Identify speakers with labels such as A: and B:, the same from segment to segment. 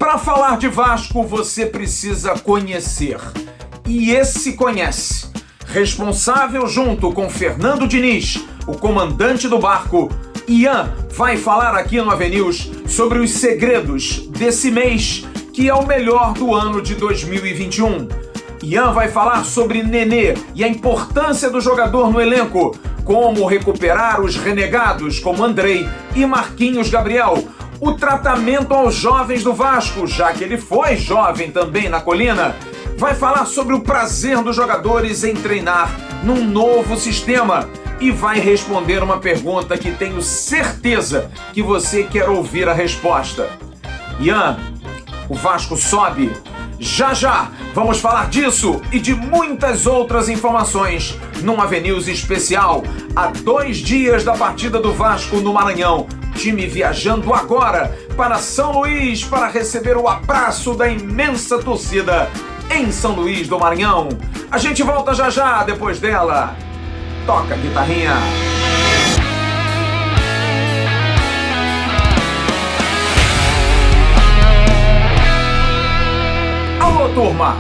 A: Para falar de Vasco, você precisa conhecer. E esse conhece. Responsável junto com Fernando Diniz, o comandante do barco, Ian vai falar aqui no AVNews sobre os segredos desse mês, que é o melhor do ano de 2021. Ian vai falar sobre Nenê e a importância do jogador no elenco, como recuperar os renegados como Andrei e Marquinhos Gabriel, o tratamento aos jovens do Vasco, já que ele foi jovem também na Colina. Vai falar sobre o prazer dos jogadores em treinar num novo sistema e vai responder uma pergunta que tenho certeza que você quer ouvir a resposta. Ian, o Vasco sobe? Já já vamos falar disso e de muitas outras informações num AVNews especial a 2 dias da partida do Vasco no Maranhão. Time viajando agora para São Luís para receber o abraço da imensa torcida em São Luís do Maranhão. A gente volta já já depois dela. Toca a guitarrinha. Alô, turma!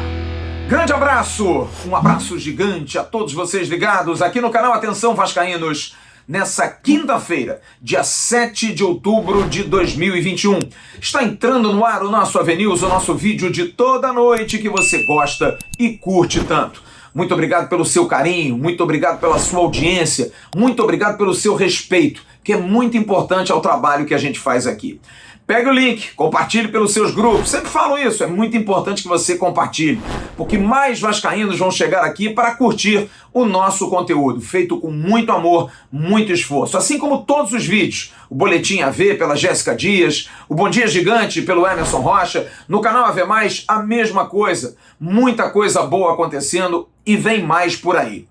A: Grande abraço! Um abraço gigante a todos vocês ligados aqui no canal Atenção Vascaínos. Nessa quinta-feira, dia 7 de outubro de 2021. Está entrando no ar o nosso AVNews, o nosso vídeo de toda noite que você gosta e curte tanto. Muito obrigado pelo seu carinho, muito obrigado pela sua audiência, muito obrigado pelo seu respeito, que é muito importante ao trabalho que a gente faz aqui. Pegue o link, compartilhe pelos seus grupos. Sempre falo isso, é muito importante que você compartilhe, porque mais vascaínos vão chegar aqui para curtir o nosso conteúdo, feito com muito amor, muito esforço. Assim como todos os vídeos, o Boletim AV pela Jéssica Dias, o Bom Dia Gigante pelo Emerson Rocha, no canal AV+, a mesma coisa. Muita coisa boa acontecendo e vem mais por aí.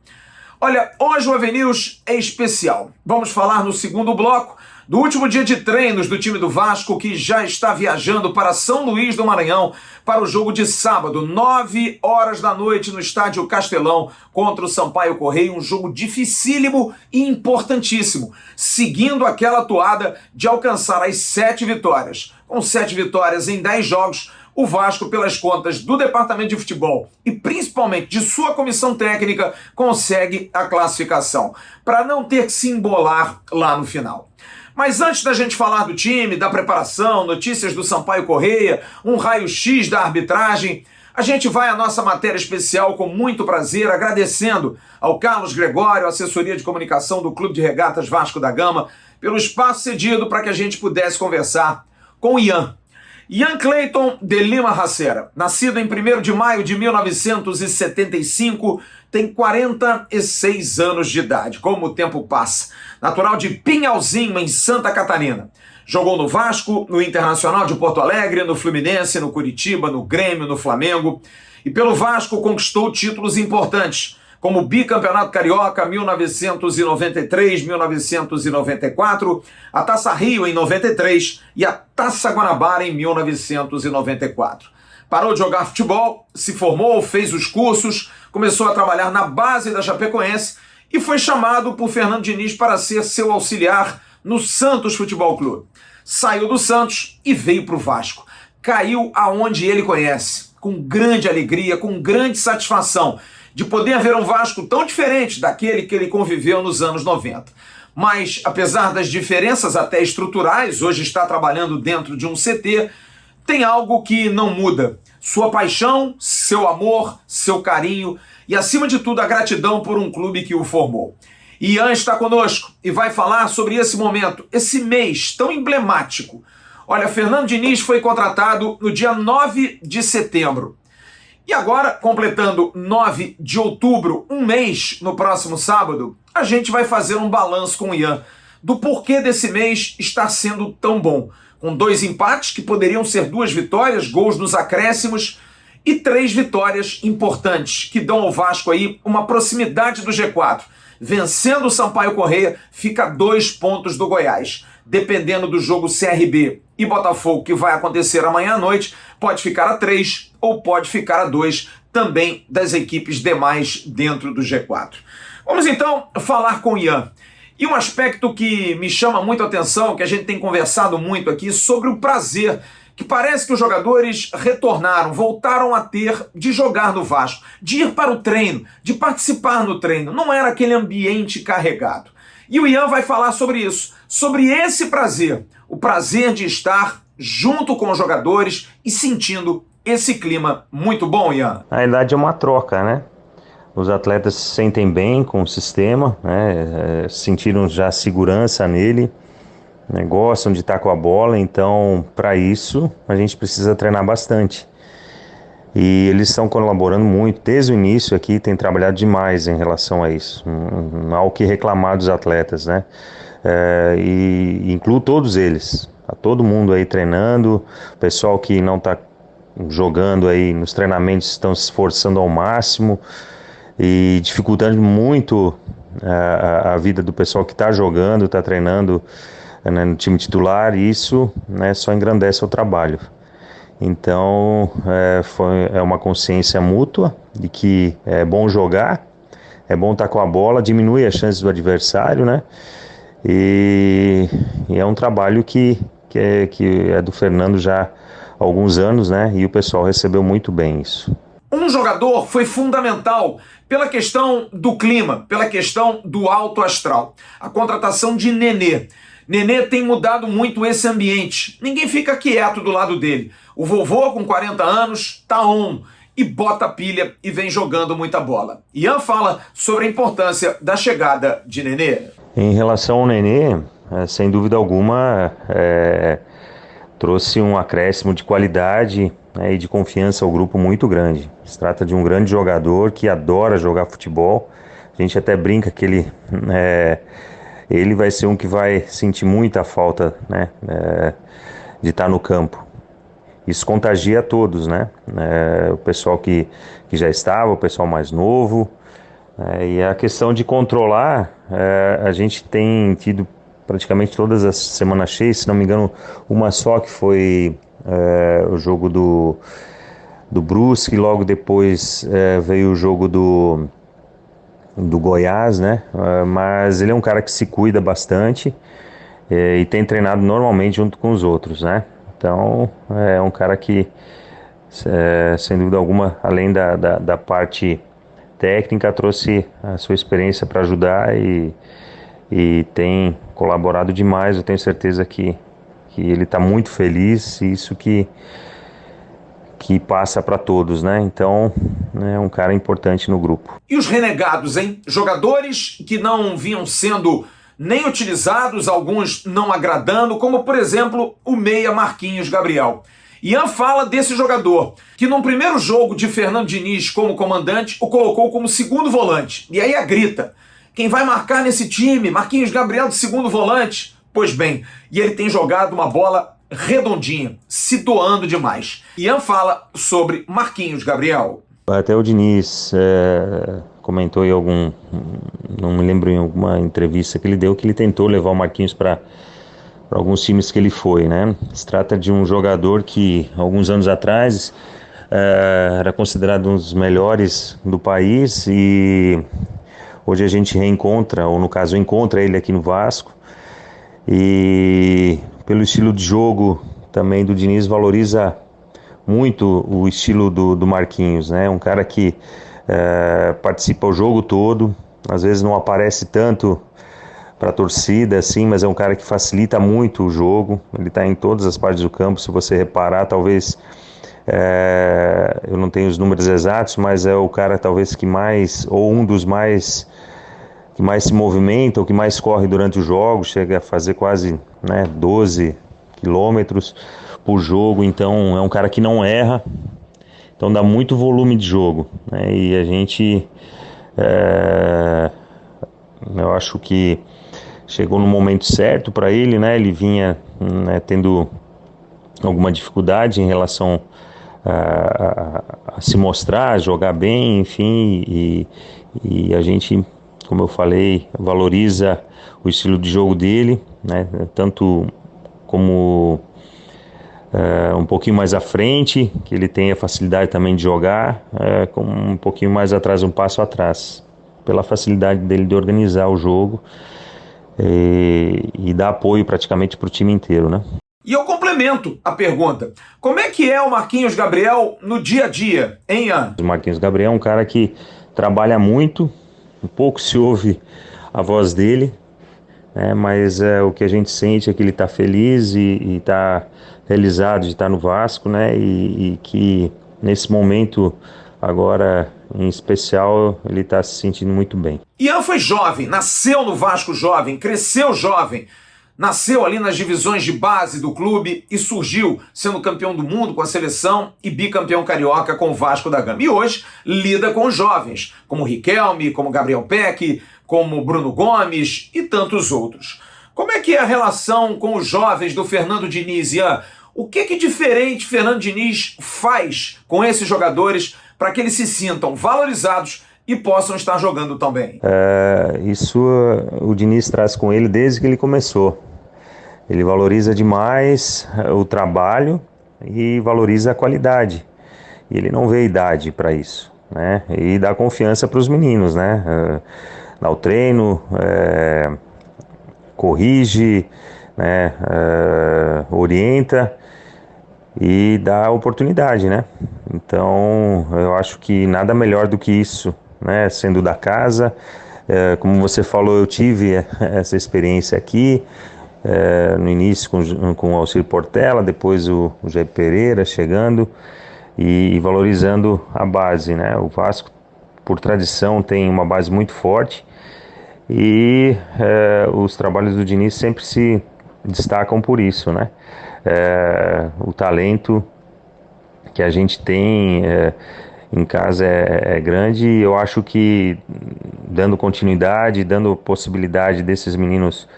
A: Olha, hoje o AVNews é especial. Vamos falar no segundo bloco do último dia de treinos do time do Vasco, que já está viajando para São Luís do Maranhão para o jogo de sábado, 9 horas da noite, no estádio Castelão, contra o Sampaio Corrêa, um jogo dificílimo e importantíssimo, seguindo aquela toada de alcançar as 7 vitórias. Com 7 vitórias em 10 jogos, o Vasco, pelas contas do Departamento de Futebol e principalmente de sua comissão técnica, consegue a classificação, para não ter que se embolar lá no final. Mas antes da gente falar do time, da preparação, notícias do Sampaio Corrêa, um raio-x da arbitragem, a gente vai à nossa matéria especial com muito prazer, agradecendo ao Carlos Gregório, assessoria de comunicação do Clube de Regatas Vasco da Gama, pelo espaço cedido para que a gente pudesse conversar com o Ian. Ian Cleiton de Lima Racera, nascido em 1º de maio de 1975, tem 46 anos de idade, como o tempo passa. Natural de Pinhalzinho, em Santa Catarina. Jogou no Vasco, no Internacional de Porto Alegre, no Fluminense, no Curitiba, no Grêmio, no Flamengo. E pelo Vasco conquistou títulos importantes, como o Bicampeonato Carioca 1993, 1994, a Taça Rio em 93 e a Taça Guanabara em 1994. Parou de jogar futebol, se formou, fez os cursos, começou a trabalhar na base da Chapecoense e foi chamado por Fernando Diniz para ser seu auxiliar no Santos Futebol Clube. Saiu do Santos e veio para o Vasco. Caiu aonde ele conhece, com grande alegria, com grande satisfação de poder ver um Vasco tão diferente daquele que ele conviveu nos anos 90. Mas, apesar das diferenças até estruturais, hoje está trabalhando dentro de um CT, tem algo que não muda. Sua paixão, seu amor, seu carinho e, acima de tudo, a gratidão por um clube que o formou. Ian está conosco e vai falar sobre esse momento, esse mês tão emblemático. Olha, Fernando Diniz foi contratado no dia 9 de setembro. E agora, completando 9 de outubro, um mês no próximo sábado, a gente vai fazer um balanço com o Ian do porquê desse mês estar sendo tão bom. Com 2 empates, que poderiam ser 2 vitórias, gols nos acréscimos, e 3 vitórias importantes, que dão ao Vasco aí uma proximidade do G4. Vencendo o Sampaio Corrêa, fica a 2 pontos do Goiás. Dependendo do jogo CRB e Botafogo, que vai acontecer amanhã à noite, pode ficar a 3 ou pode ficar a 2 também das equipes demais dentro do G4. Vamos então falar com o Ian. E um aspecto que me chama muito a atenção, que a gente tem conversado muito aqui, sobre o prazer que parece que os jogadores retornaram, voltaram a ter de jogar no Vasco, de ir para o treino, de participar no treino. Não era aquele ambiente carregado. E o Ian vai falar sobre isso, sobre esse prazer, o prazer de estar junto com os jogadores e sentindo esse clima muito bom, Ian.
B: Na verdade é uma troca, né? Os atletas se sentem bem com o sistema, né? Sentiram já segurança nele, né? Gostam de estar com a bola, então para isso a gente precisa treinar bastante. E eles estão colaborando muito, desde o início aqui tem trabalhado demais em relação a isso, não há o que reclamar dos atletas, né? E incluo todos eles, tá todo mundo aí treinando, o pessoal que não está jogando aí nos treinamentos estão se esforçando ao máximo e dificultando muito a vida do pessoal que está jogando, está treinando, né, no time titular, e isso, né, só engrandece o trabalho. Então é uma consciência mútua de que é bom jogar, é bom estar com a bola, diminui as chances do adversário, né? E é um trabalho que é do Fernando já há alguns anos, né? E o pessoal recebeu muito bem isso.
A: Um jogador foi fundamental pela questão do clima, pela questão do alto astral. A contratação de Nenê. Nenê tem mudado muito esse ambiente. Ninguém fica quieto do lado dele. O vovô, com 40 anos, tá on e bota a pilha e vem jogando muita bola. Ian fala sobre a importância da chegada de Nenê.
B: Em relação ao Nenê, sem dúvida alguma, trouxe um acréscimo de qualidade, né, e de confiança ao grupo muito grande. Se trata de um grande jogador que adora jogar futebol. A gente até brinca que ele vai ser um que vai sentir muita falta, né, de estar no campo. Isso contagia a todos, né? O pessoal que já estava, o pessoal mais novo. E a questão de controlar, a gente tem tido praticamente todas as semanas cheias, se não me engano, uma só que foi o jogo do Brusque, logo depois veio o jogo do Goiás, né? Mas ele é um cara que se cuida bastante e tem treinado normalmente junto com os outros, né? Então é um cara que, sem dúvida alguma, além da parte técnica, trouxe a sua experiência para ajudar e tem colaborado demais. Eu tenho certeza que ele está muito feliz, e isso que passa para todos, né? Então é um cara importante no grupo.
A: E os renegados, hein? Jogadores que não vinham sendo nem utilizados, alguns não agradando, como por exemplo o meia Marquinhos Gabriel. Ian fala desse jogador, que num primeiro jogo de Fernando Diniz como comandante, o colocou como segundo volante. E aí a grita: quem vai marcar nesse time? Marquinhos Gabriel de segundo volante? Pois bem, e ele tem jogado uma bola redondinha, se doando demais. Ian fala sobre Marquinhos Gabriel.
B: Até o Diniz comentou não me lembro, em alguma entrevista que ele deu, que ele tentou levar o Marquinhos para alguns times que ele foi, né? Se trata de um jogador que alguns anos atrás era considerado um dos melhores do país, e hoje a gente reencontra, ou no caso encontra ele aqui no Vasco, e pelo estilo de jogo também do Diniz valoriza muito o estilo do Marquinhos, né? Um cara que participa o jogo todo, às vezes não aparece tanto para a torcida, assim, mas é um cara que facilita muito o jogo. Ele está em todas as partes do campo, se você reparar, talvez, eu não tenho os números exatos, mas é o cara talvez que mais, ou um dos mais, que mais se movimenta, ou que mais corre durante o jogo, chega a fazer quase, né, 12 quilômetros por jogo. Então é um cara que não erra, então dá muito volume de jogo, né? E a gente, eu acho que chegou no momento certo para ele, né? Ele vinha, né, tendo alguma dificuldade em relação a se mostrar, a jogar bem, enfim, e a gente, como eu falei, valoriza o estilo de jogo dele, né? Tanto como um pouquinho mais à frente, que ele tem a facilidade também de jogar, como um pouquinho mais atrás, um passo atrás, pela facilidade dele de organizar o jogo e dar apoio praticamente para o time inteiro, né?
A: E eu complemento a pergunta. Como é que é o Marquinhos Gabriel no dia a dia, hein, Ian?
B: O Marquinhos Gabriel é um cara que trabalha muito, um pouco se ouve a voz dele, né, mas o que a gente sente é que ele está feliz e está realizado de estar no Vasco, né, e que nesse momento agora em especial ele está se sentindo muito bem.
A: Ian foi jovem, nasceu no Vasco jovem, cresceu jovem, nasceu ali nas divisões de base do clube e surgiu sendo campeão do mundo com a seleção e bicampeão carioca com o Vasco da Gama. E hoje lida com os jovens, como Riquelme, como Gabriel Peck, como Bruno Gomes e tantos outros. Como é que é a relação com os jovens do Fernando Diniz, Ian? O que diferente Fernando Diniz faz com esses jogadores para que eles se sintam valorizados e possam estar jogando também?
B: Isso o Diniz traz com ele desde que ele começou. Ele valoriza demais o trabalho e valoriza a qualidade. E ele não vê idade para isso, né? E dá confiança para os meninos, né? Dá o treino, corrige, né? Orienta e dá oportunidade, né? Então, eu acho que nada melhor do que isso, né? Sendo da casa, como você falou, eu tive essa experiência aqui, no início com o Alcir Portela, depois o Jair Pereira chegando e valorizando a base, né? O Vasco, por tradição, tem uma base muito forte e os trabalhos do Diniz sempre se destacam por isso, né? O talento que a gente tem em casa é grande e eu acho que dando continuidade, dando possibilidade desses meninos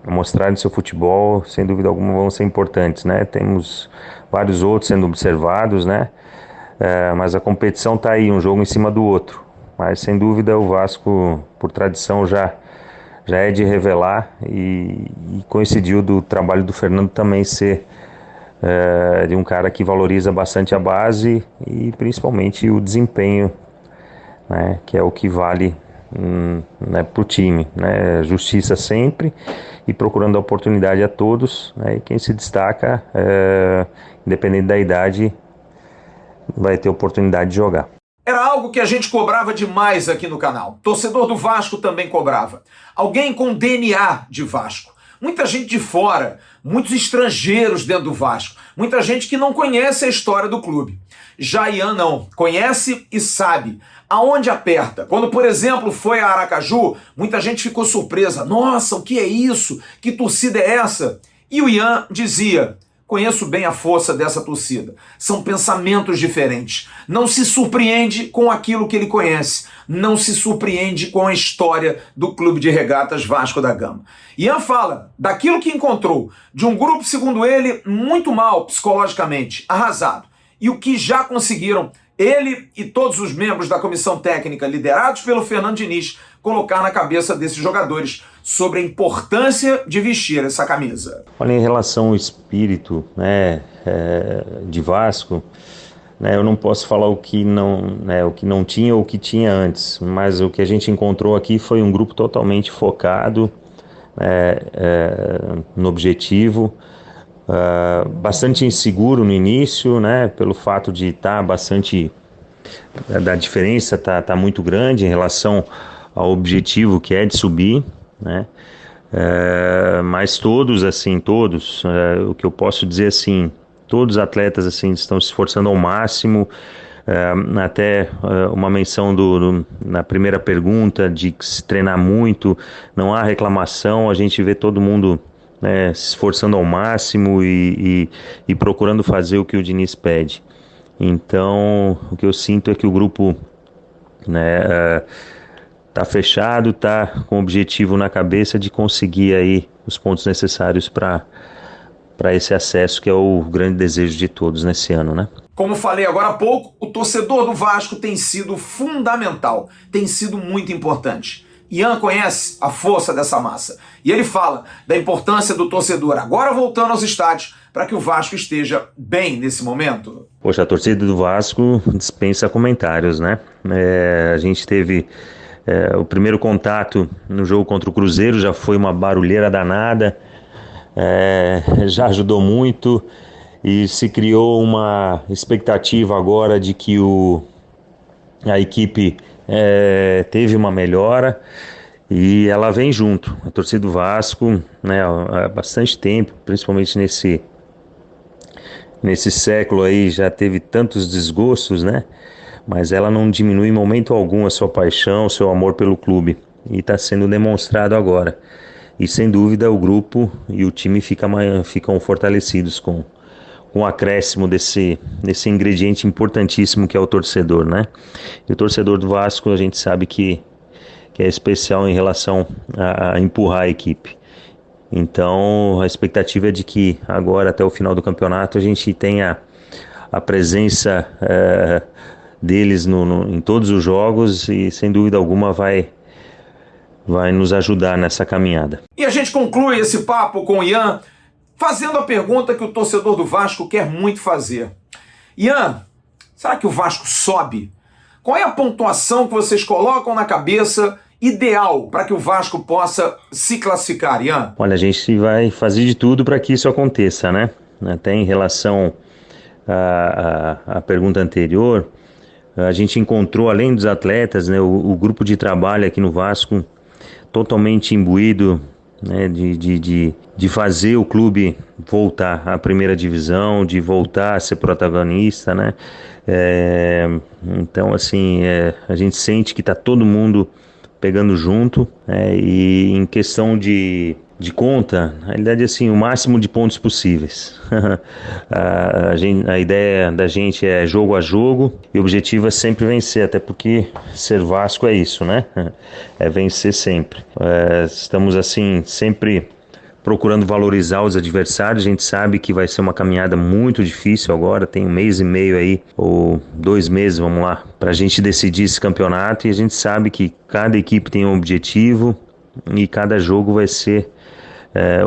B: mostrarem seu futebol, sem dúvida alguma vão ser importantes, né? Temos vários outros sendo observados, né? Mas a competição está aí, um jogo em cima do outro. Mas sem dúvida o Vasco, por tradição, já é de revelar e coincidiu do trabalho do Fernando também ser de um cara que valoriza bastante a base e principalmente o desempenho, né, que é o que vale né, para o time, né, justiça sempre e procurando a oportunidade a todos, né, e quem se destaca, independente da idade, vai ter oportunidade de jogar.
A: Era algo que a gente cobrava demais aqui no canal. Torcedor do Vasco também cobrava. Alguém com DNA de Vasco. Muita gente de fora, muitos estrangeiros dentro do Vasco, muita gente que não conhece a história do clube. Já Ian não, conhece e sabe aonde aperta. Quando, por exemplo, foi a Aracaju, muita gente ficou surpresa. Nossa, o que é isso? Que torcida é essa? E o Ian dizia: conheço bem a força dessa torcida. São pensamentos diferentes. Não se surpreende com aquilo que ele conhece. Não se surpreende com a história do Clube de Regatas Vasco da Gama. Ian fala daquilo que encontrou, de um grupo, segundo ele, muito mal psicologicamente, arrasado. E o que já conseguiram ele e todos os membros da comissão técnica, liderados pelo Fernando Diniz, colocar na cabeça desses jogadores sobre a importância de vestir essa camisa.
B: Olha, em relação ao espírito, né, de Vasco, né, eu não posso falar o que não tinha ou o que tinha antes, mas o que a gente encontrou aqui foi um grupo totalmente focado no objetivo, bastante inseguro no início, né, pelo fato de estar bastante, da diferença tá muito grande em relação ao objetivo que é de subir, né, mas todos, o que eu posso dizer assim, todos os atletas assim estão se esforçando ao máximo, até uma menção na primeira pergunta de se treinar muito, não há reclamação, a gente vê todo mundo se esforçando ao máximo e procurando fazer o que o Diniz pede. Então, o que eu sinto é que o grupo tá fechado, tá com o objetivo na cabeça de conseguir aí os pontos necessários para esse acesso, que é o grande desejo de todos nesse ano, né?
A: Como falei agora há pouco, o torcedor do Vasco tem sido fundamental, tem sido muito importante. Ian conhece a força dessa massa e ele fala da importância do torcedor agora voltando aos estádios para que o Vasco esteja bem nesse momento.
B: Poxa, a torcida do Vasco dispensa comentários, né? A gente teve o primeiro contato no jogo contra o Cruzeiro, já foi uma barulheira danada, já ajudou muito e se criou uma expectativa agora de que a equipe teve uma melhora e ela vem junto. A torcida do Vasco, né, há bastante tempo, principalmente nesse século aí, já teve tantos desgostos, né? Mas ela não diminui em momento algum a sua paixão, o seu amor pelo clube. E está sendo demonstrado agora. E sem dúvida o grupo e o time ficam fortalecidos com o acréscimo desse ingrediente importantíssimo que é o torcedor, né? E o torcedor do Vasco a gente sabe que é especial em relação a empurrar a equipe. Então a expectativa é de que agora até o final do campeonato a gente tenha a presença deles em todos os jogos e sem dúvida alguma vai nos ajudar nessa caminhada.
A: E a gente conclui esse papo com o Ian fazendo a pergunta que o torcedor do Vasco quer muito fazer. Ian, será que o Vasco sobe? Qual é a pontuação que vocês colocam na cabeça ideal para que o Vasco possa se classificar, Ian?
B: Olha, a gente vai fazer de tudo para que isso aconteça, né? Até em relação à pergunta anterior, a gente encontrou, além dos atletas, né, o grupo de trabalho aqui no Vasco totalmente imbuído, né, de fazer o clube voltar à primeira divisão, de voltar a ser protagonista, né? Então, assim, a gente sente que está todo mundo pegando junto, e em questão de conta, na realidade, assim, o máximo de pontos possíveis. A ideia da gente é jogo a jogo e o objetivo é sempre vencer, até porque ser Vasco é isso, né? É vencer sempre. Estamos, assim, sempre procurando valorizar os adversários. A gente sabe que vai ser uma caminhada muito difícil agora, tem 1 mês e meio aí, ou 2 meses, vamos lá, para a gente decidir esse campeonato, e a gente sabe que cada equipe tem um objetivo e cada jogo vai ser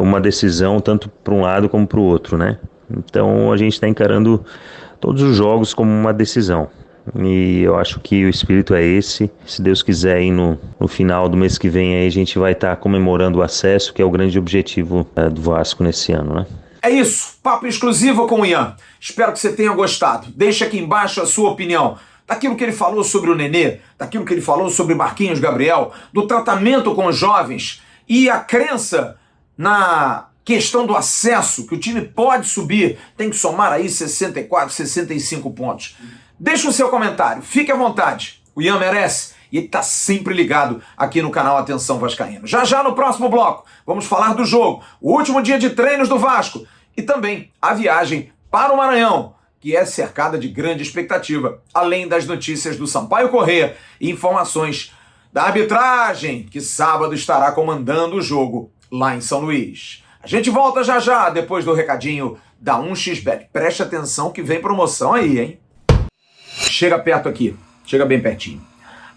B: uma decisão tanto para um lado como para o outro, né? Então a gente está encarando todos os jogos como uma decisão. E eu acho que o espírito é esse. Se Deus quiser, aí no final do mês que vem aí, a gente vai estar comemorando o acesso, que é o grande objetivo do Vasco nesse ano, né?
A: É isso, papo exclusivo com o Ian. Espero que você tenha gostado. Deixa aqui embaixo a sua opinião daquilo que ele falou sobre o Nenê, daquilo que ele falou sobre Marquinhos Gabriel, do tratamento com os jovens e a crença na questão do acesso, que o time pode subir, tem que somar aí 64, 65 pontos. Deixa o seu comentário, fique à vontade. O Ian merece e ele está sempre ligado aqui no canal Atenção Vascaíno. Já no próximo bloco, vamos falar do jogo, o último dia de treinos do Vasco e também a viagem para o Maranhão, que é cercada de grande expectativa, além das notícias do Sampaio Corrêa e informações da arbitragem, que sábado estará comandando o jogo lá em São Luís. A gente volta já, depois do recadinho da 1xBet. Preste atenção que vem promoção aí, hein? Chega perto aqui, chega bem pertinho.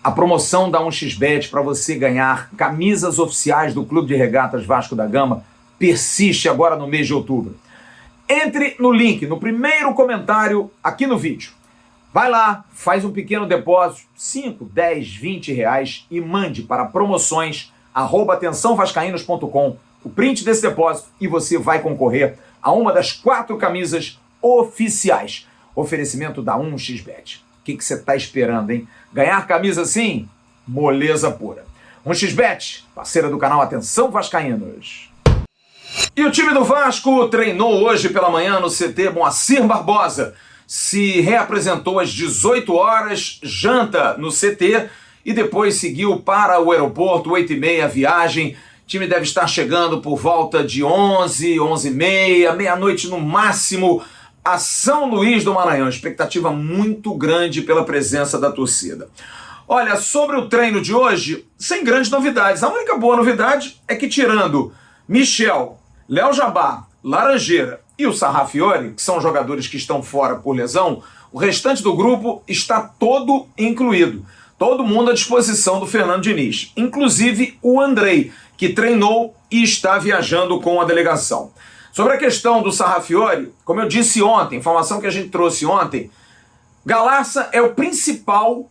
A: A promoção da 1xBet para você ganhar camisas oficiais do Clube de Regatas Vasco da Gama persiste agora no mês de outubro. Entre no link, no primeiro comentário aqui no vídeo. Vai lá, faz um pequeno depósito, 5, 10, 20 reais e mande para promoções@atençãovascaínos.com o print desse depósito e você vai concorrer a uma das 4 camisas oficiais. Oferecimento da 1xBet. O que você está esperando, hein? Ganhar camisa assim? Moleza pura. 1xBet, parceira do canal Atenção Vascaínos. E o time do Vasco treinou hoje pela manhã no CT Moacir Barbosa. Se reapresentou às 18 horas, janta no CT e depois seguiu para o aeroporto, 8h30 a viagem. O time deve estar chegando por volta de 11, 11h30, meia-noite no máximo, a São Luís do Maranhão. Expectativa muito grande pela presença da torcida. Olha, sobre o treino de hoje, sem grandes novidades. A única boa novidade é que, tirando Michel, Léo Jabá, Laranjeira e o Sarrafiori, que são jogadores que estão fora por lesão, o restante do grupo está todo incluído. Todo mundo à disposição do Fernando Diniz, inclusive o Andrei, que treinou e está viajando com a delegação. Sobre a questão do Sarrafiori, como eu disse ontem, informação que a gente trouxe ontem, Galarça é o principal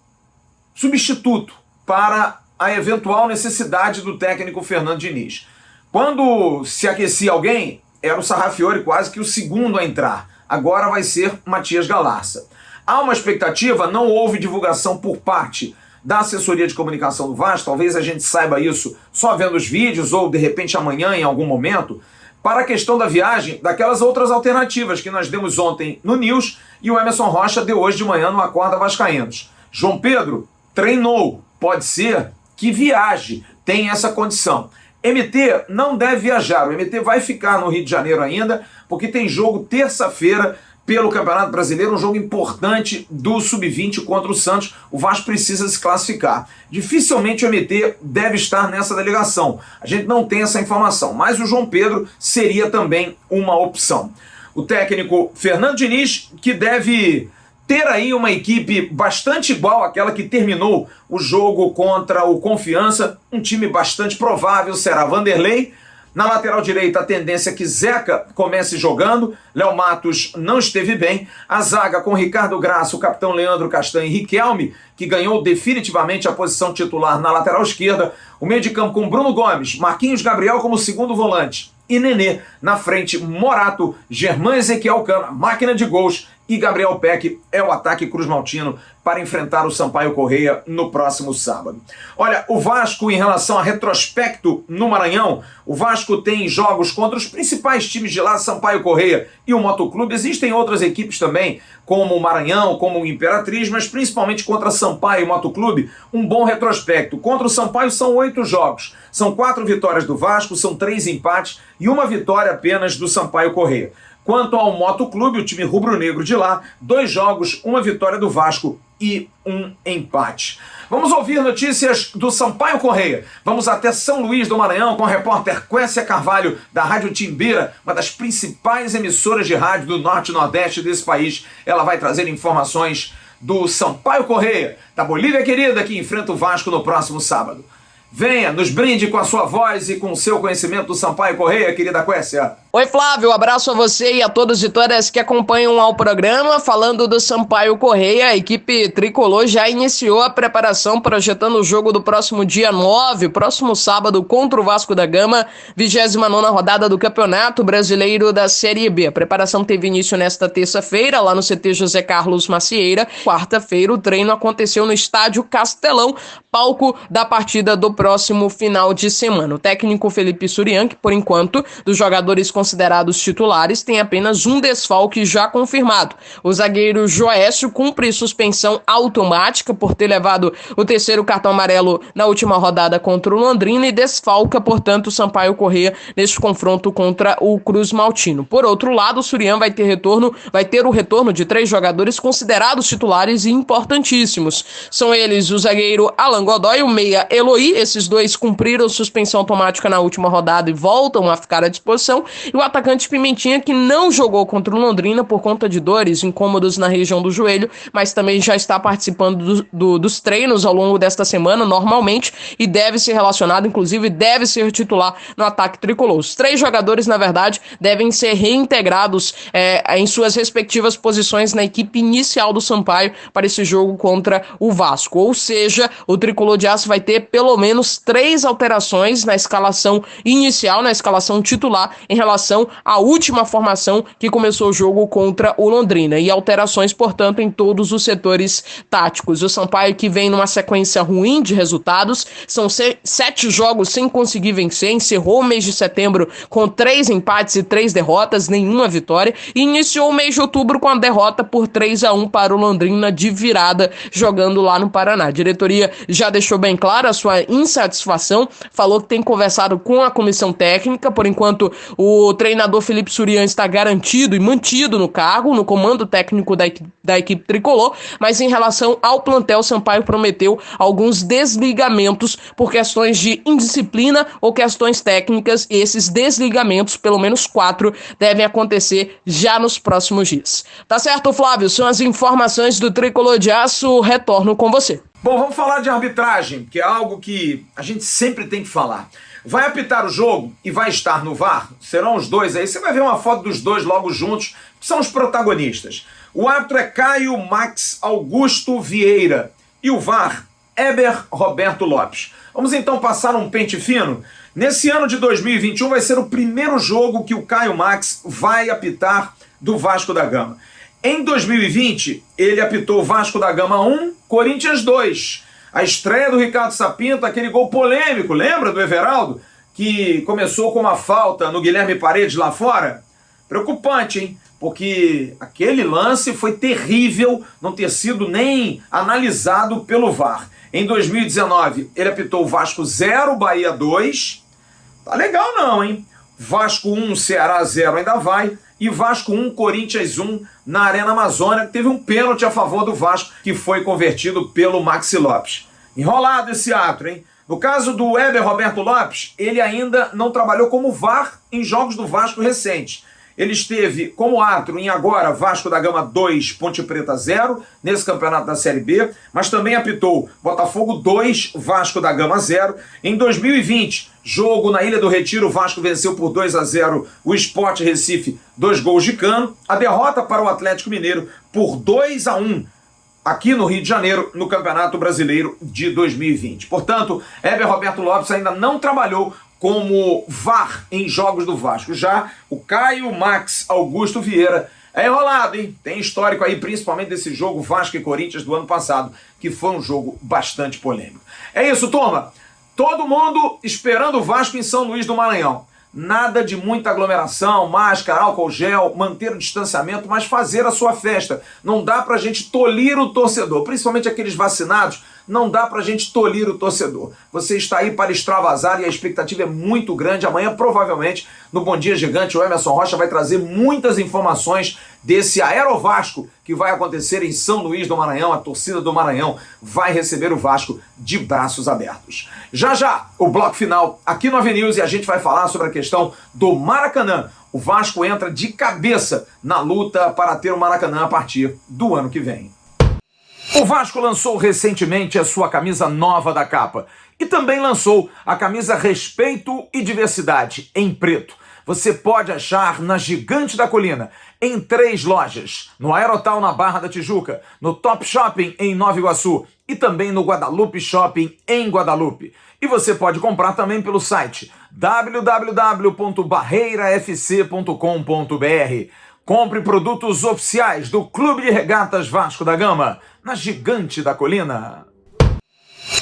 A: substituto para a eventual necessidade do técnico Fernando Diniz. Quando se aquecia alguém, era o Sarrafiori quase que o segundo a entrar. Agora vai ser Matias Galarza. Há uma expectativa, não houve divulgação por parte da assessoria de comunicação do Vasco, talvez a gente saiba isso só vendo os vídeos ou de repente amanhã em algum momento, para a questão da viagem, daquelas outras alternativas que nós demos ontem no News e o Emerson Rocha deu hoje de manhã no Acorda Vascaínos. João Pedro treinou, pode ser que viaje, tem essa condição. MT não deve viajar, o MT vai ficar no Rio de Janeiro ainda, porque tem jogo terça-feira pelo Campeonato Brasileiro, um jogo importante do Sub-20 contra o Santos. O Vasco precisa se classificar. Dificilmente o MT deve estar nessa delegação. A gente não tem essa informação, mas o João Pedro seria também uma opção. O técnico Fernando Diniz, que deve ter aí uma equipe bastante igual àquela que terminou o jogo contra o Confiança, um time bastante provável será Vanderlei. Na lateral direita, a tendência é que Zeca comece jogando, Léo Matos não esteve bem, a zaga com Ricardo Graça, o capitão Leandro Castanho e Riquelme, que ganhou definitivamente a posição titular na lateral esquerda, o meio de campo com Bruno Gomes, Marquinhos Gabriel como segundo volante e Nenê na frente, Morato, Germán Ezequiel Cano, máquina de gols, e Gabriel Peck é o ataque cruzmaltino para enfrentar o Sampaio Corrêa no próximo sábado. Olha, o Vasco, em relação a retrospecto no Maranhão, o Vasco tem jogos contra os principais times de lá, Sampaio Corrêa e o Motoclube. Existem outras equipes também, como o Maranhão, como o Imperatriz, mas principalmente contra Sampaio e Motoclube, um bom retrospecto. Contra o Sampaio são 8 jogos, são 4 vitórias do Vasco, são 3 empates e 1 vitória apenas do Sampaio Corrêa. Quanto ao Motoclube, o time rubro-negro de lá, 2 jogos, 1 vitória do Vasco e 1 empate. Vamos ouvir notícias do Sampaio Corrêa. Vamos até São Luís do Maranhão com a repórter Quécia Carvalho, da Rádio Timbira, uma das principais emissoras de rádio do norte e nordeste desse país. Ela vai trazer informações do Sampaio Corrêa, da Bolívia querida, que enfrenta o Vasco no próximo sábado. Venha, nos brinde com a sua voz e com o seu conhecimento do Sampaio Corrêa, querida Quécia.
C: Oi, Flávio, abraço a você e a todos e todas que acompanham ao programa. Falando do Sampaio Corrêa, a equipe tricolor já iniciou a preparação, projetando o jogo do próximo dia 9, próximo sábado, contra o Vasco da Gama, 29ª rodada do Campeonato Brasileiro da Série B. A preparação teve início nesta terça-feira, lá no CT José Carlos Macieira. Quarta-feira, o treino aconteceu no Estádio Castelão, palco da partida do próximo final de semana. O técnico Felipe Surian, que por enquanto, dos jogadores considerados titulares, tem apenas um desfalque já confirmado. O zagueiro Joécio cumpre suspensão automática por ter levado o 3º cartão amarelo na última rodada contra o Londrina e desfalca, portanto, o Sampaio Corrêa neste confronto contra o Cruz Maltino. Por outro lado, o Surian vai ter o retorno de 3 jogadores considerados titulares e importantíssimos. São eles o zagueiro Alan Godoy e o meia Eloy. Esses 2 cumpriram suspensão automática na última rodada e voltam a ficar à disposição. E o atacante Pimentinha, que não jogou contra o Londrina por conta de dores, incômodos na região do joelho, mas também já está participando dos treinos ao longo desta semana, normalmente, e deve ser relacionado, inclusive deve ser titular no ataque tricolor. Os 3 jogadores, na verdade, devem ser reintegrados em suas respectivas posições na equipe inicial do Sampaio para esse jogo contra o Vasco. Ou seja, o tricolor de aço vai ter pelo menos 3 alterações na escalação inicial, na escalação titular, em relação à última formação que começou o jogo contra o Londrina, e alterações, portanto, em todos os setores táticos. O Sampaio, que vem numa sequência ruim de resultados, são 7 jogos sem conseguir vencer, encerrou o mês de setembro com 3 empates e 3 derrotas, nenhuma vitória, e iniciou o mês de outubro com a derrota por 3-1 para o Londrina de virada, jogando lá no Paraná. A diretoria já deixou bem clara a sua insatisfação, falou que tem conversado com a comissão técnica. Por enquanto, o treinador Felipe Surian está garantido e mantido no cargo, no comando técnico da equipe tricolor, mas em relação ao plantel, Sampaio prometeu alguns desligamentos por questões de indisciplina ou questões técnicas, e esses desligamentos, pelo menos 4, devem acontecer já nos próximos dias. Tá certo, Flávio? São as informações do Tricolor de Aço. Retorno com você.
A: Bom, vamos falar de arbitragem, que é algo que a gente sempre tem que falar. Vai apitar o jogo e vai estar no VAR, serão os 2 aí, você vai ver uma foto dos 2 logo juntos, que são os protagonistas. O árbitro é Caio Max Augusto Vieira e o VAR Éber Roberto Lopes. Vamos então passar um pente fino. Nesse ano de 2021 vai ser o primeiro jogo que o Caio Max vai apitar do Vasco da Gama. Em 2020, ele apitou Vasco da Gama 1, Corinthians 2. A estreia do Ricardo Sapinto, aquele gol polêmico, lembra do Everaldo? Que começou com uma falta no Guilherme Paredes lá fora? Preocupante, hein? Porque aquele lance foi terrível não ter sido nem analisado pelo VAR. Em 2019, ele apitou Vasco 0, Bahia 2. Tá legal não, hein? Vasco 1, Ceará 0 ainda vai. E Vasco 1, Corinthians 1 na Arena Amazônia. Teve um pênalti a favor do Vasco que foi convertido pelo Maxi Lopes. Enrolado esse ato, hein? No caso do Éber Roberto Lopes, ele ainda não trabalhou como VAR em jogos do Vasco recentes. Ele esteve como árbitro em agora Vasco da Gama 2, Ponte Preta 0, nesse campeonato da Série B, mas também apitou Botafogo 2, Vasco da Gama 0. Em 2020, jogo na Ilha do Retiro, o Vasco venceu por 2-0 o Sport Recife, 2 gols de Cano. A derrota para o Atlético Mineiro por 2-1 aqui no Rio de Janeiro, no Campeonato Brasileiro de 2020. Portanto, Éber Roberto Lopes ainda não trabalhou como VAR em jogos do Vasco. Já o Caio Max Augusto Vieira é enrolado, hein? Tem histórico aí, principalmente desse jogo Vasco e Corinthians do ano passado, que foi um jogo bastante polêmico. É isso, turma. Todo mundo esperando o Vasco em São Luís do Maranhão. Nada de muita aglomeração, máscara, álcool gel, manter o distanciamento, mas fazer a sua festa. Não dá pra gente tolir o torcedor, principalmente aqueles vacinados. Não dá pra gente tolir o torcedor. Você está aí para extravasar e a expectativa é muito grande. Amanhã, provavelmente, no Bom Dia Gigante, o Emerson Rocha vai trazer muitas informações desse Aerovasco que vai acontecer em São Luís do Maranhão. A torcida do Maranhão vai receber o Vasco de braços abertos. Já já, o bloco final aqui no Avenews e a gente vai falar sobre a questão do Maracanã. O Vasco entra de cabeça na luta para ter o Maracanã a partir do ano que vem. O Vasco lançou recentemente a sua camisa nova da capa e também lançou a camisa Respeito e Diversidade em preto. Você pode achar na Gigante da Colina, em 3 lojas, no Aerotal na Barra da Tijuca, no Top Shopping em Nova Iguaçu e também no Guadalupe Shopping em Guadalupe. E você pode comprar também pelo site www.barreirafc.com.br. Compre produtos oficiais do Clube de Regatas Vasco da Gama, na Gigante da Colina.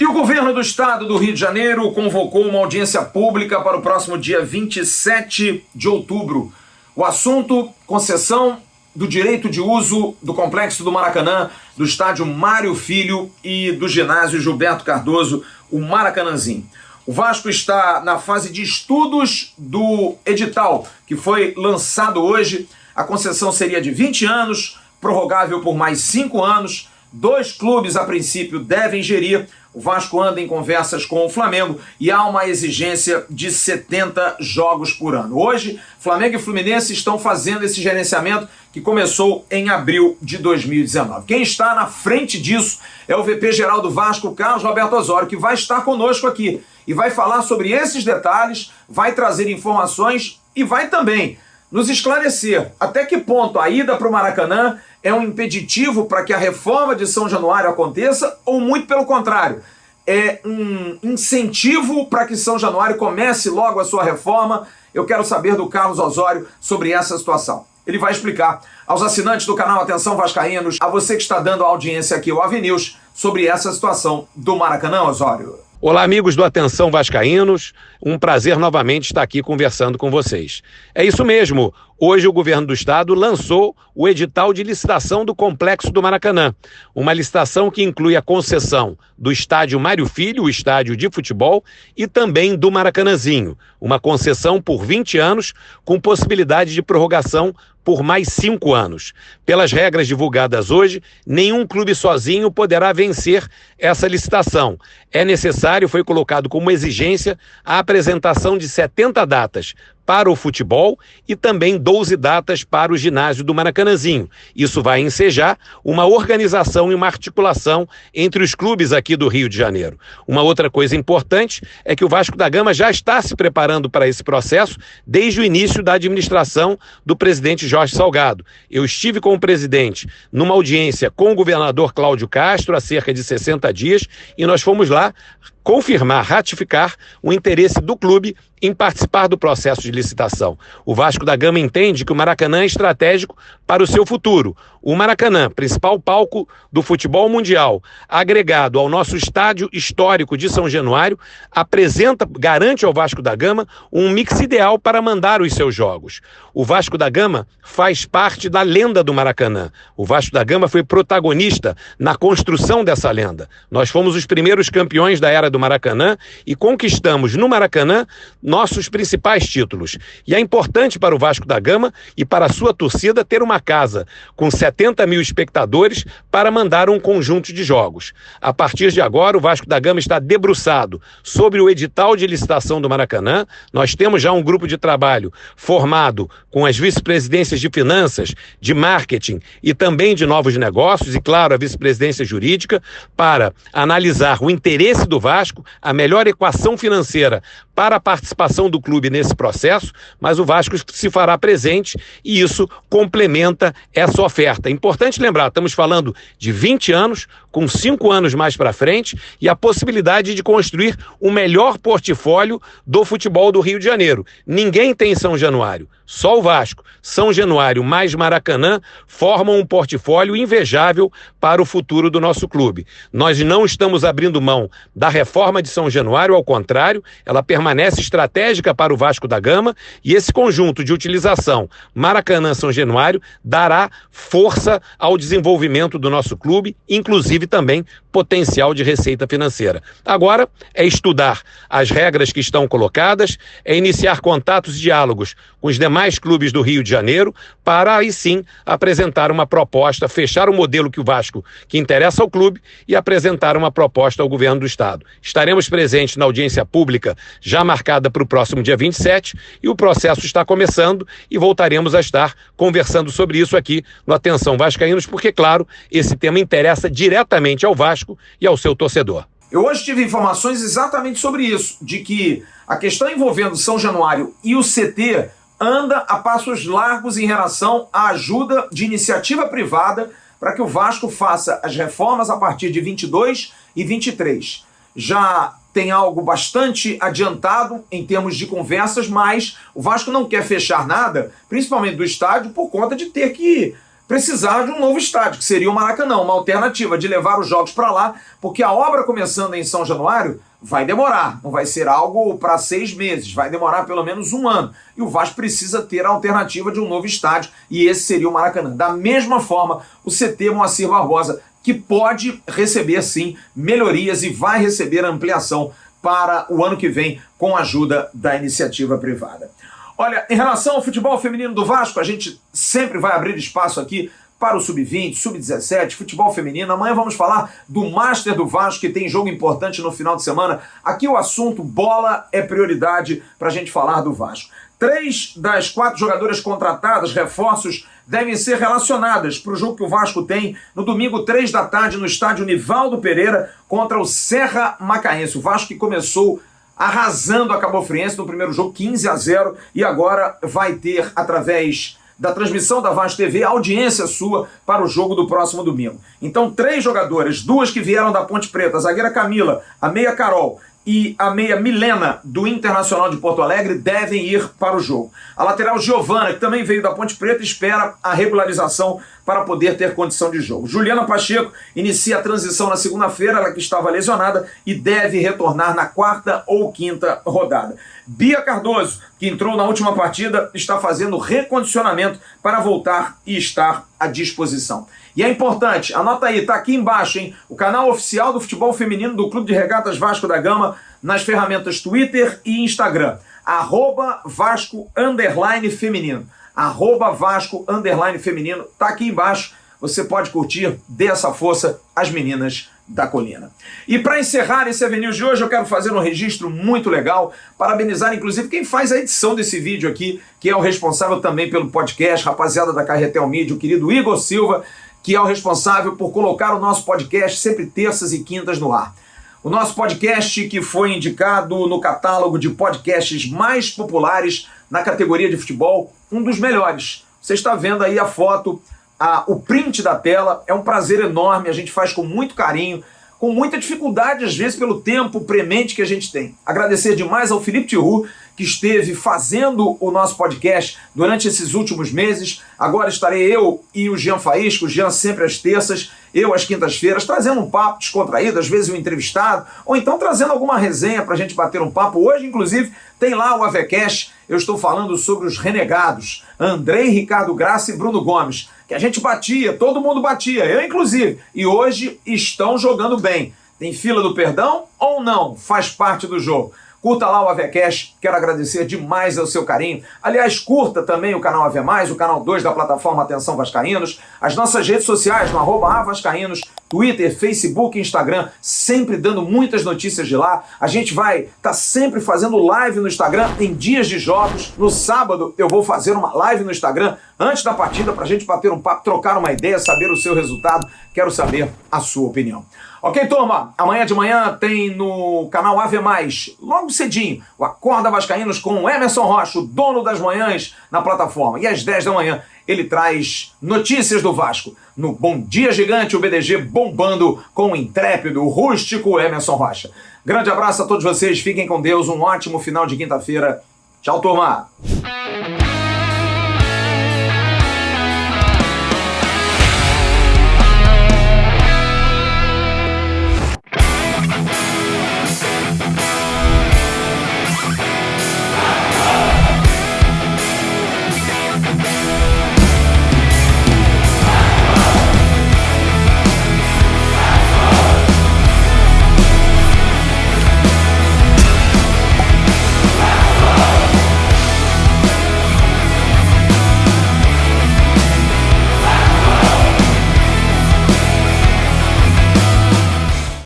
A: E o governo do estado do Rio de Janeiro convocou uma audiência pública para o próximo dia 27 de outubro. O assunto, concessão do direito de uso do complexo do Maracanã, do estádio Mário Filho e do ginásio Gilberto Cardoso, o Maracanãzinho. O Vasco está na fase de estudos do edital, que foi lançado hoje. A concessão seria de 20 anos, prorrogável por mais 5 anos. 2 clubes, a princípio, devem gerir. O Vasco anda em conversas com o Flamengo e há uma exigência de 70 jogos por ano. Hoje, Flamengo e Fluminense estão fazendo esse gerenciamento que começou em abril de 2019. Quem está na frente disso é o VP-geral do Vasco, Carlos Roberto Osório, que vai estar conosco aqui e vai falar sobre esses detalhes, vai trazer informações e vai também nos esclarecer até que ponto a ida para o Maracanã é um impeditivo para que a reforma de São Januário aconteça ou, muito pelo contrário, é um incentivo para que São Januário comece logo a sua reforma. Eu quero saber do Carlos Osório sobre essa situação. Ele vai explicar aos assinantes do canal Atenção Vascaínos, a você que está dando audiência aqui ao Avenews, sobre essa situação do Maracanã, Osório.
D: Olá, amigos do Atenção Vascaínos, um prazer novamente estar aqui conversando com vocês. É isso mesmo, hoje o governo do estado lançou o edital de licitação do complexo do Maracanã, uma licitação que inclui a concessão do estádio Mário Filho, o estádio de futebol, e também do Maracanãzinho, uma concessão por 20 anos com possibilidade de prorrogação por mais 5 anos. Pelas regras divulgadas hoje, nenhum clube sozinho poderá vencer essa licitação. É necessário, foi colocado como exigência, a apresentação de 70 datas para o futebol e também 12 datas para o ginásio do Maracanãzinho. Isso vai ensejar uma organização e uma articulação entre os clubes aqui do Rio de Janeiro. Uma outra coisa importante é que o Vasco da Gama já está se preparando para esse processo desde o início da administração do presidente Jorge Salgado. Eu estive com o presidente numa audiência com o governador Cláudio Castro há cerca de 60 dias e nós fomos lá confirmar, ratificar o interesse do clube em participar do processo de licitação. O Vasco da Gama entende que o Maracanã é estratégico para o seu futuro. O Maracanã, principal palco do futebol mundial, agregado ao nosso estádio histórico de São Januário, garante ao Vasco da Gama um mix ideal para mandar os seus jogos. O Vasco da Gama faz parte da lenda do Maracanã. O Vasco da Gama foi protagonista na construção dessa lenda. Nós fomos os primeiros campeões da era do Maracanã e conquistamos no Maracanã nossos principais títulos. E é importante para o Vasco da Gama e para a sua torcida ter uma casa com 70 mil espectadores para mandar um conjunto de jogos. A partir de agora, o Vasco da Gama está debruçado sobre o edital de licitação do Maracanã. Nós temos já um grupo de trabalho formado com as vice-presidências de finanças, de marketing e também de novos negócios e, claro, a vice-presidência jurídica para analisar o interesse do Vasco, a melhor equação financeira para a participação do clube nesse processo, mas o Vasco se fará presente e isso complementa essa oferta. É importante lembrar, estamos falando de 20 anos, com 5 anos mais para frente e a possibilidade de construir o melhor portfólio do futebol do Rio de Janeiro. Ninguém tem São Januário, só o Vasco. São Januário mais Maracanã formam um portfólio invejável para o futuro do nosso clube. Nós não estamos abrindo mão da reforma de São Januário, ao contrário, ela permanece estratégica para o Vasco da Gama e esse conjunto de utilização Maracanã-São Januário dará força ao desenvolvimento do nosso clube, inclusive também potencial de receita financeira. Agora é estudar as regras que estão colocadas, é iniciar contatos e diálogos com os demais clubes do Rio de Janeiro para aí sim apresentar uma proposta, fechar o modelo que interessa ao clube e apresentar uma proposta ao governo do estado. Estaremos presentes na audiência pública já marcada para o próximo dia 27 e o processo está começando e voltaremos a estar conversando sobre isso aqui no Atenção Vascaínos, porque, claro, esse tema interessa diretamente ao Vasco e ao seu torcedor.
A: Eu hoje tive informações exatamente sobre isso, de que a questão envolvendo São Januário e o CT anda a passos largos em relação à ajuda de iniciativa privada para que o Vasco faça as reformas a partir de 22 e 23. Já tem algo bastante adiantado em termos de conversas, mas o Vasco não quer fechar nada, principalmente do estádio, por conta de ter que precisar de um novo estádio, que seria o Maracanã, uma alternativa de levar os jogos para lá, porque a obra começando em São Januário vai demorar, não vai ser algo para 6 meses, vai demorar pelo menos 1 ano, e o Vasco precisa ter a alternativa de um novo estádio, e esse seria o Maracanã. Da mesma forma, o CT Moacir Barbosa, que pode receber sim melhorias e vai receber ampliação para o ano que vem com a ajuda da iniciativa privada. Olha, em relação ao futebol feminino do Vasco, a gente sempre vai abrir espaço aqui para o Sub-20, Sub-17, futebol feminino. Amanhã vamos falar do Master do Vasco, que tem jogo importante no final de semana. Aqui o assunto bola é prioridade para a gente falar do Vasco. 3 das 4 jogadoras contratadas, reforços, devem ser relacionadas para o jogo que o Vasco tem no domingo, 3 da tarde, no estádio Nivaldo Pereira, contra o Serra Macaense. O Vasco que começou arrasando a Cabo Friense no primeiro jogo, 15-0, e agora vai ter, através da transmissão da Vasco TV, audiência sua para o jogo do próximo domingo. Então, 3 jogadoras, 2 que vieram da Ponte Preta, a zagueira Camila, a meia Carol e a meia Milena, do Internacional de Porto Alegre, devem ir para o jogo. A lateral Giovana, que também veio da Ponte Preta, espera a regularização para poder ter condição de jogo. Juliana Pacheco inicia a transição na segunda-feira, ela que estava lesionada, e deve retornar na 4ª ou 5ª rodada. Bia Cardoso, que entrou na última partida, está fazendo recondicionamento para voltar e estar à disposição. E é importante, anota aí, tá aqui embaixo, hein? O canal oficial do futebol feminino do Clube de Regatas Vasco da Gama nas ferramentas Twitter e Instagram. @Vasco_feminino. @Vasco_feminino. Tá aqui embaixo. você pode curtir, dê essa força às meninas da colina. E para encerrar esse Avenue de hoje, eu quero fazer um registro muito legal, parabenizar inclusive quem faz a edição desse vídeo aqui, que é o responsável também pelo podcast, rapaziada da Carretel Mídia, o querido Igor Silva, que é o responsável por colocar o nosso podcast sempre terças e quintas no ar. O nosso podcast que foi indicado no catálogo de podcasts mais populares na categoria de futebol, um dos melhores. Você está vendo aí a foto, o print da tela, é um prazer enorme, a gente faz com muito carinho, com muita dificuldade às vezes pelo tempo premente que a gente tem. Agradecer demais ao Felipe Tiru, que esteve fazendo o nosso podcast durante esses últimos meses. Agora estarei eu e o Jean Faísca, o Jean sempre às terças, eu às quintas-feiras, trazendo um papo descontraído, às vezes um entrevistado, ou então trazendo alguma resenha para a gente bater um papo. Hoje, inclusive, tem lá o AVCast, eu estou falando sobre os renegados, Andrei, Ricardo Graça e Bruno Gomes, que a gente batia, todo mundo batia, eu inclusive, e hoje estão jogando bem. Tem fila do perdão ou não? Faz parte do jogo. Curta lá o AVCast, quero agradecer demais ao seu carinho. Aliás, curta também o canal AV+, o canal 2 da plataforma Atenção Vascaínos, as nossas redes sociais no @avascaínos, Twitter, Facebook, Instagram, sempre dando muitas notícias de lá. A gente vai estar sempre fazendo live no Instagram em dias de jogos. No sábado eu vou fazer uma live no Instagram antes da partida para a gente bater um papo, trocar uma ideia, saber o seu resultado. Quero saber a sua opinião. Ok, turma? Amanhã de manhã tem no canal AV+, logo cedinho, o Acorda Vascaínos com o Emerson Rocha, o dono das manhãs na plataforma. E às 10 da manhã ele traz notícias do Vasco. No Bom Dia Gigante, o BDG bombando com o intrépido, o rústico Emerson Rocha. Grande abraço a todos vocês, fiquem com Deus, um ótimo final de quinta-feira. Tchau, turma!